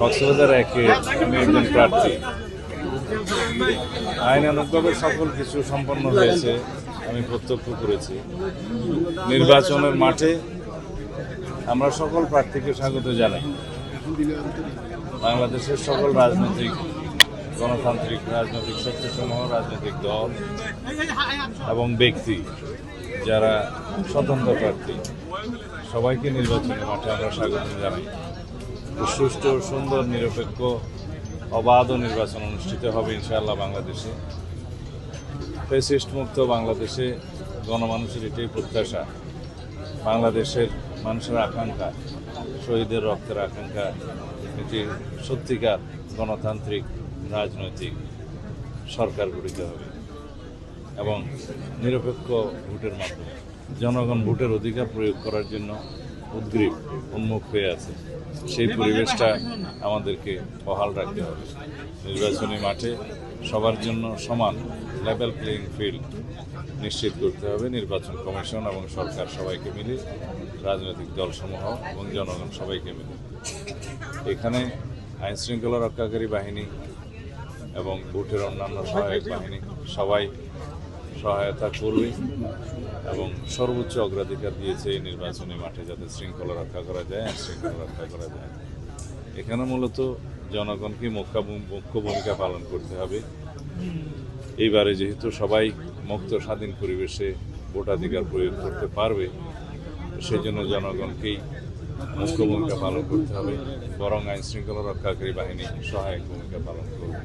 কক্সবাজার একে আমি একজন প্রার্থী। আইনানুগভাবে সকল কিছু সম্পন্ন হয়েছে, আমি প্রত্যক্ষ করেছি। নির্বাচনের মাঠে আমরা সকল প্রার্থীকে স্বাগত জানাই। বাংলাদেশের সকল রাজনৈতিক গণতান্ত্রিক রাজনৈতিক শক্তিসমূহ, রাজনৈতিক দল এবং ব্যক্তি যারা স্বতন্ত্র প্রার্থী, সবাইকে নির্বাচনের মাঠে আমরা স্বাগত জানাই। সুষ্ঠু, সুন্দর, নিরপেক্ষ, অবাধ নির্বাচন অনুষ্ঠিত হবে ইনশাআল্লাহ বাংলাদেশে। ফ্যাসিস্ট মুক্ত বাংলাদেশে গণমানুষের এটাই প্রত্যাশা। বাংলাদেশের মানুষের আকাঙ্ক্ষা, শহীদের রক্তের আকাঙ্ক্ষা, এটি সত্যিকার গণতান্ত্রিক রাজনৈতিক সরকার গঠিত হবে এবং নিরপেক্ষ ভোটের মাধ্যমে জনগণ ভোটের অধিকার প্রয়োগ করার জন্য উদ্গ্রীব, উন্মুখ হয়ে আছে। সেই পরিবেশটা আমাদেরকে বহাল রাখতে হবে। নির্বাচনী মাঠে সবার জন্য সমান লেভেল প্লেইং ফিল্ড নিশ্চিত করতে হবে। নির্বাচন কমিশন এবং সরকার সবাইকে মিলে, রাজনৈতিক দলসমূহ এবং জনগণ সবাইকে মিলে এখানে আইনশৃঙ্খলা রক্ষাকারী বাহিনী এবং ভোটের অন্যান্য সহায়ক বাহিনী সবাই সহায়তা করবে এবং সর্বোচ্চ অগ্রাধিকার দিয়েছে এই নির্বাচনী মাঠে যাতে শৃঙ্খলা রক্ষা করা যায়, আইন শৃঙ্খলা রক্ষা করা যায়। এখানে মূলত জনগণকে মুখ্য ভূমিকা পালন করতে হবে। এইবারে যেহেতু সবাই মুক্ত স্বাধীন পরিবেশে ভোটাধিকার প্রয়োগ করতে পারবে, সেই জন্য জনগণকেই মুখ্য ভূমিকা পালন করতে হবে, বরং আইন শৃঙ্খলা রক্ষাকারী বাহিনী সহায়ক ভূমিকা পালন করবে।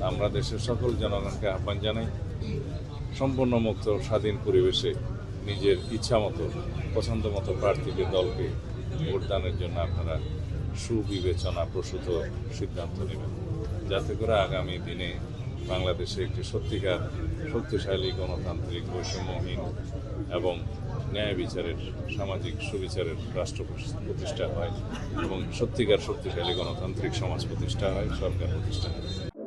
আমরা দেশের সকল জনগণকে আহ্বান জানাই, সম্পূর্ণ মুক্ত স্বাধীন পরিবেশে নিজের ইচ্ছা মতো পছন্দ মতো প্রার্থীকে দলকে ভোটদানের জন্য আপনারা সুবিবেচনা প্রসূত সিদ্ধান্ত নেবেন, যাতে করে আগামী দিনে বাংলাদেশে একটি সত্যিকার শক্তিশালী গণতান্ত্রিক বৈষম্যহীন এবং ন্যায় বিচারের, সামাজিক সুবিচারের রাষ্ট্র প্রতিষ্ঠা হয় এবং সত্যিকার শক্তিশালী গণতান্ত্রিক সমাজ প্রতিষ্ঠা হয়, সরকার প্রতিষ্ঠা হয়।